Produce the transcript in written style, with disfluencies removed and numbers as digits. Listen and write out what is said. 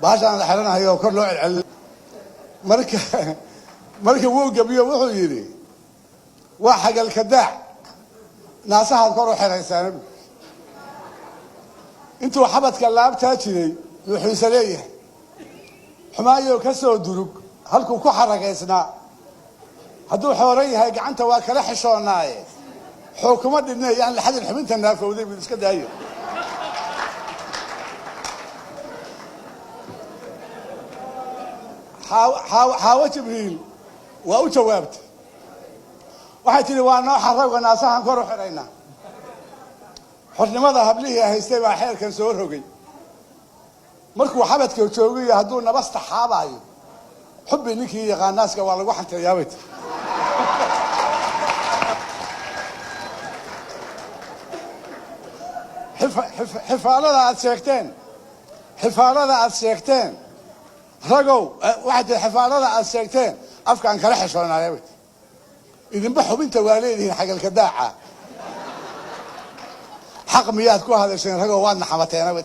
baashaan la xiranayo kor loo celcel marka wuu gabiyo wuxuu yiri waa xagal ka daac naasaha kor u xiraysaan intuu xabadka laabtaa jiray wuxuu isleeyahay xumaayo ka soo durug halku ku xaragaysnaa hadduu xooran yahay gacanta waa kala xishoonaaye xukuumadda inay la xadin xubinta naafowday bil iska daayo حاوة جبريل وأجاوبت واحد تري وانا حرق ناسها كورو حرينا حرني ما ذهب لي هيستي مع حير كان سور هوجي مركو حبتك وتشوقي هدونا بس تحاباي حبي نيكي يا ناس والله واحد تيابت حفالة السيكتين رجوا واحد الحفاظة السيكتين أفكار كان حشرنا عليه إذا بحب أنت والدين حق الكداعة حق ميات كل هذا الشيء رجوا وانا حمتين